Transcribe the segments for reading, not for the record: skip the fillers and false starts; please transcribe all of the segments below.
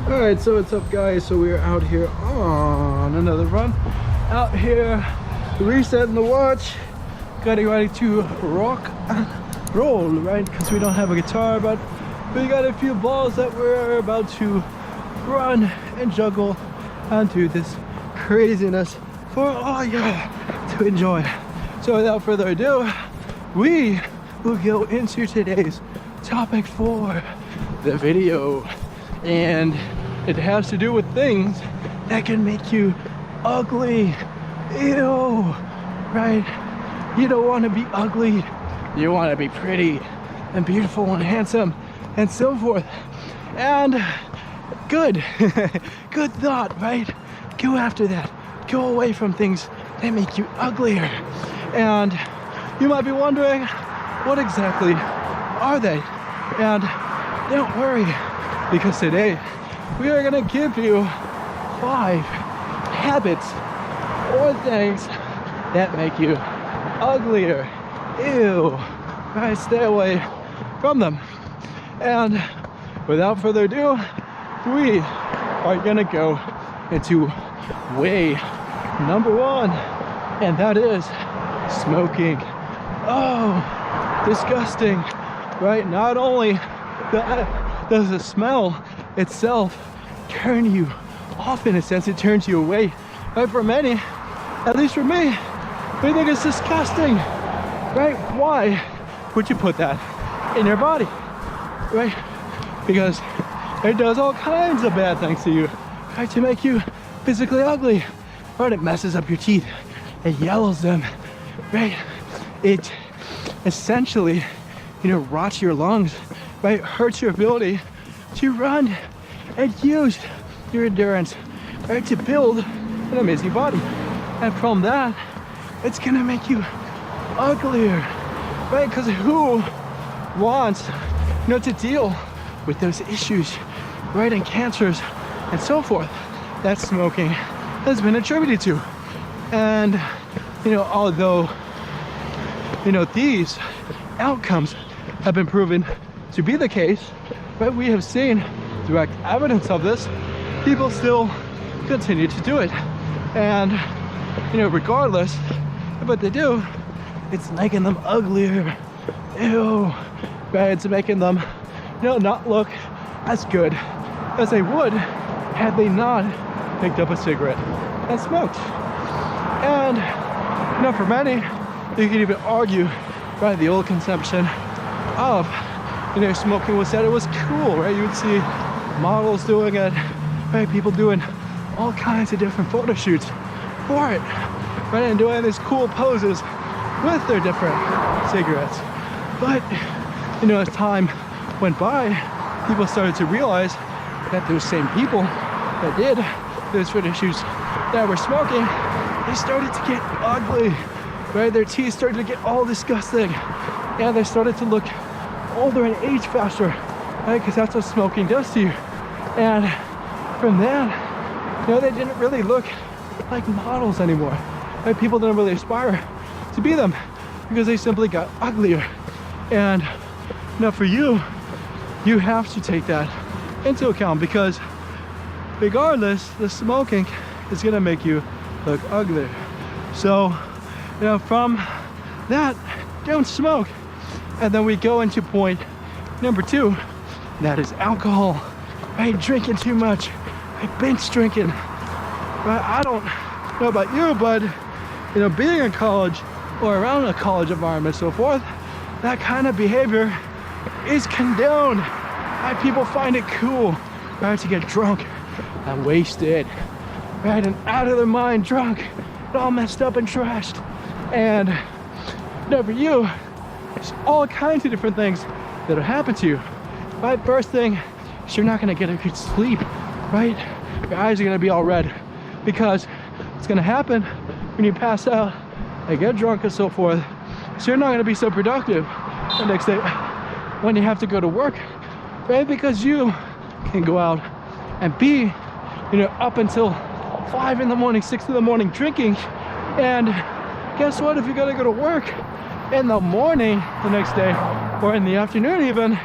All right, so what's up, guys? So we're out here on another run. Out here, resetting the watch, getting ready to rock and roll, right? Because we don't have a guitar, but we got a few balls that we're about to run and juggle and do this craziness for all y'all to enjoy. So without further ado, we will go into today's topic for the video. And it has to do with things that can make you ugly. Ew, right? You don't want to be ugly. You want to be pretty and beautiful and handsome and so forth. And good, good thought, right? Go after that. Go away from things that make you uglier. And you might be wondering, what exactly are they? And don't worry, because today we are gonna give you 5 habits or things that make you uglier. Ew, right? Stay away from them. And without further ado, we are gonna go into way number 1, and that is smoking. Oh, disgusting, right? Not only does the smell itself turn you off, in a sense, it turns you away. Right? For many, at least for me, we think it's disgusting, right? Why would you put that in your body, right? Because it does all kinds of bad things to you, right? To make you physically ugly, right? It messes up your teeth, it yellows them, right? It essentially, rots your lungs, right? Hurts your ability to run and use your endurance, right? To build an amazing body. And from that, it's gonna make you uglier, right? Because who wants, to deal with those issues, right? And cancers and so forth that smoking has been attributed to. And, although, these outcomes have been proven to be the case, but we have seen direct evidence of this, people still continue to do it. And, regardless of what they do, it's making them uglier. Ew, right? It's making them, not look as good as they would had they not picked up a cigarette and smoked. And, for many, you could even argue, right, the old conception of, smoking was that it was cool, right? You would see models doing it, right? People doing all kinds of different photo shoots for it, right? And doing these cool poses with their different cigarettes. But, as time went by, people started to realize that those same people that did those photo shoots that were smoking, they started to get ugly, right? Their teeth started to get all disgusting, and they started to look older and age faster, right? Because that's what smoking does to you. And from that, they didn't really look like models anymore, right? People didn't really aspire to be them because they simply got uglier. And for you, you have to take that into account, because regardless, the smoking is gonna make you look uglier. So, from that, don't smoke. And then we go into point number 2, and that is alcohol, right? Drinking too much, right? Binge drinking, right? I don't know about you, but, being in college or around a college environment, so forth, that kind of behavior is condoned, right? People find it cool, right, to get drunk and wasted, right, and out of their mind drunk, all messed up and trashed. And for you, there's all kinds of different things that'll happen to you, right? First thing is you're not gonna get a good sleep, right? Your eyes are gonna be all red, because it's gonna happen when you pass out and get drunk and so forth. So you're not gonna be so productive the next day when you have to go to work, right? Because you can go out and be, up until 5 in the morning, 6 in the morning drinking, and guess what? If you gotta go to work in the morning the next day, or in the afternoon even,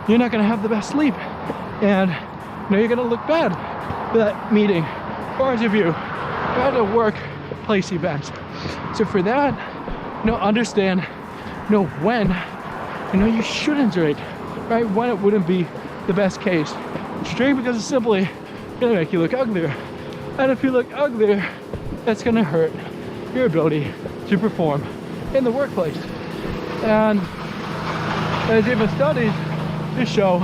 you're not gonna have the best sleep. And you know, you're gonna look bad for that meeting or interview or at a workplace event. So for that, you know, understand, you know, when, you know, you shouldn't drink, right? When it wouldn't be the best case. Drink because it's simply gonna make you look uglier. And if you look uglier, that's gonna hurt your ability to perform in the workplace. And there's even studies to show,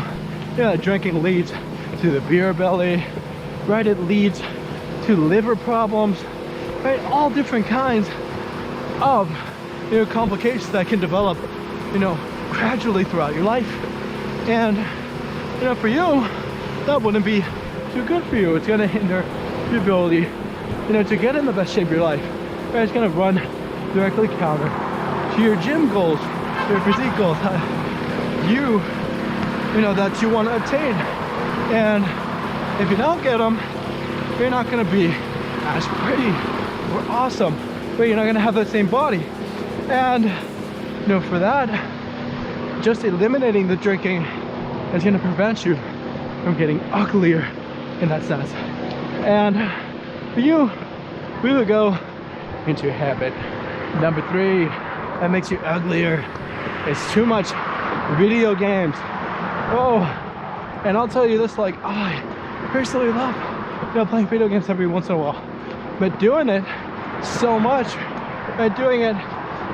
you know, that drinking leads to the beer belly, right? It leads to liver problems, right? All different kinds of, you know, complications that can develop, you know, gradually throughout your life. And, you know, for you, that wouldn't be too good for you. It's gonna hinder your ability, you know, to get in the best shape of your life. Right? It's gonna run directly counter to your gym goals, your physique goals, you know, that you want to attain. And if you don't get them, you're not gonna be as pretty or awesome, but you're not gonna have that same body. And, you know, for that, just eliminating the drinking is gonna prevent you from getting uglier in that sense. And for you, we would go into habit number 3 that makes you uglier. It's too much video games. Oh, and I'll tell you this, like, I personally love, you know, playing video games every once in a while, but doing it so much, right, doing it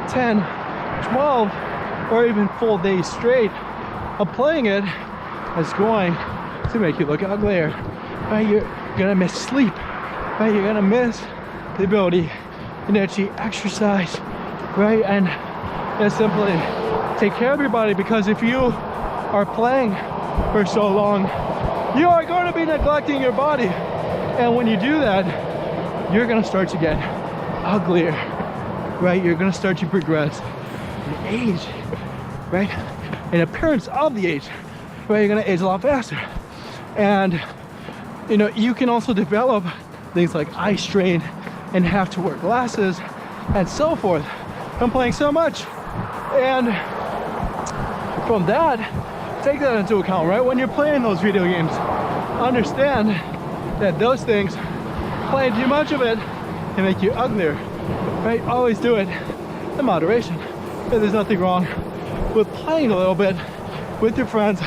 10, 12, or even full days straight of playing it is going to make you look uglier, right? You're gonna miss sleep, right? You're gonna miss the ability, you know, to exercise, right? And just simply take care of your body, because if you are playing for so long, you are going to be neglecting your body. And when you do that, you're gonna start to get uglier, right? You're gonna start to progress in age, right? In appearance of the age, right? You're gonna age a lot faster. And, you know, you can also develop things like eye strain and have to wear glasses and so forth from playing so much. And from that, take that into account, right? When you're playing those video games, understand that those things, playing too much of it, can make you uglier, right? Always do it in moderation. There's nothing wrong with playing a little bit with your friends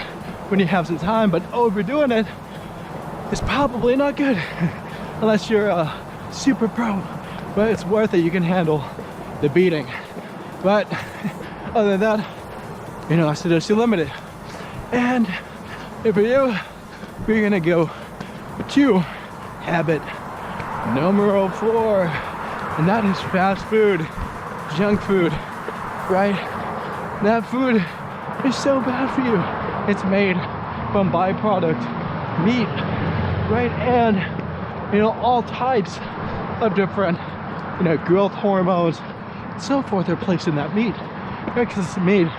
when you have some time, but overdoing it is probably not good unless you're a super pro. But it's worth it. You can handle the beating. But other than that, you know, I suggest you limit it. And for you, we're gonna go to habit numero 4, and that is fast food, junk food, right? That food is so bad for you. It's made from byproduct meat, right? And, you know, all types of different, you know, growth hormones, so forth are placed in that meat, right? Because it's made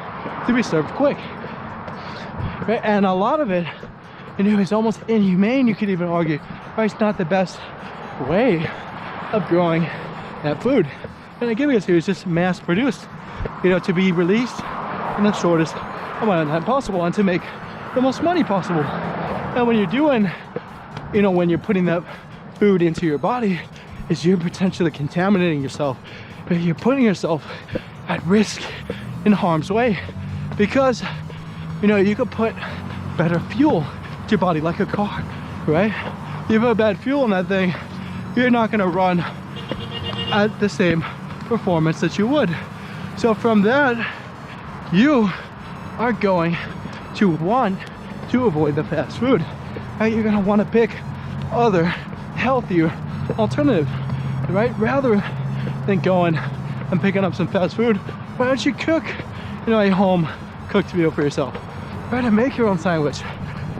to be served quick, right? And a lot of it, you know, is almost inhumane, you could even argue, right? It's not the best way of growing that food. And again, because it was just mass produced, you know, to be released in the shortest amount of time possible and to make the most money possible. And when you're doing, you know, when you're putting that food into your body, is you're potentially contaminating yourself, but you're putting yourself at risk in harm's way, because, you know, you could put better fuel to your body, like a car, right? You put bad fuel in that thing, you're not gonna run at the same performance that you would. So from that, you are going to want to avoid the fast food, right? You're gonna want to pick other healthier alternative, right? Rather than going and picking up some fast food, why don't you cook, you know, a home cooked meal for yourself, right? And make your own sandwich,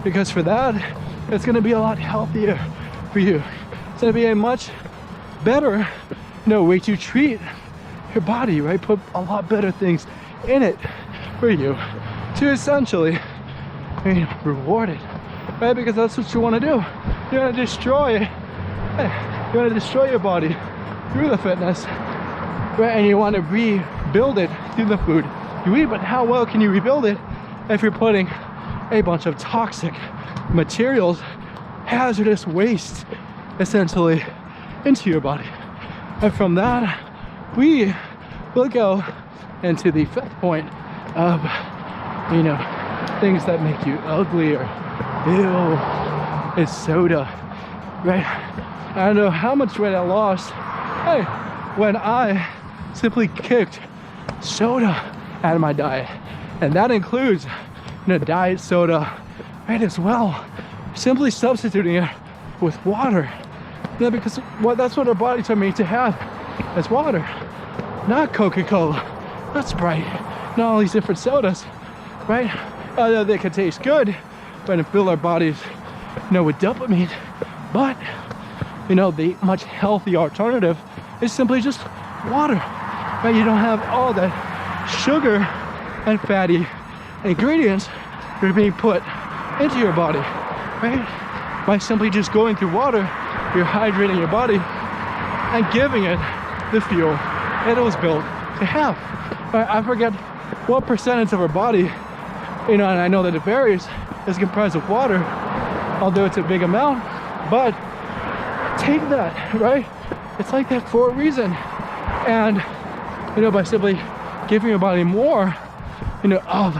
because for that, it's gonna be a lot healthier for you. It's gonna be a much better, you know, way to treat your body, right? Put a lot better things in it for you to essentially, you know, reward it, right? Because that's what you want to do. You want to destroy, you want to destroy your body through the fitness, right? And you want to rebuild it through the food you eat. But how well can you rebuild it if you're putting a bunch of toxic materials hazardous waste essentially into your body. And from that, we will go into the fifth point of, you know, things that make you uglier. Ew, it's soda, right? I don't know how much weight I lost, hey, when I simply kicked soda out of my diet. And that includes, you know, diet soda, right, as well. Simply substituting it with water. You know, because that's what our bodies are made to have, as water. Not Coca-Cola, not Sprite, not all these different sodas, right? Although they can taste good, but fill our bodies, you know, with dopamine. But, you know, the much healthier alternative is simply just water, right? You don't have all that sugar and fatty ingredients that are being put into your body, right? By simply just going through water, you're hydrating your body and giving it the fuel that it was built to have. Right? I forget what percentage of our body, you know, and I know that it varies, is comprised of water, although it's a big amount, but take that, right? It's like that for a reason. And, you know, by simply giving your body more, you know, of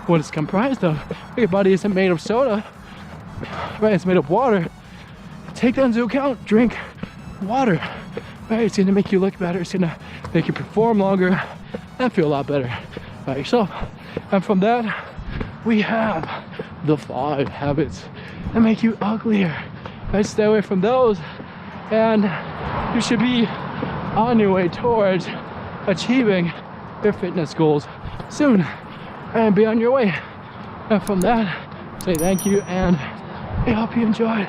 what it's comprised of. Your body isn't made of soda, right? It's made of water. Take that into account. Drink water, right? It's gonna make you look better. It's gonna make you perform longer and feel a lot better about yourself. And from that, we have the 5 habits that make you uglier. Right? Stay away from those, and you should be on your way towards achieving your fitness goals soon, and be on your way. And from that, say thank you, and I hope you enjoyed.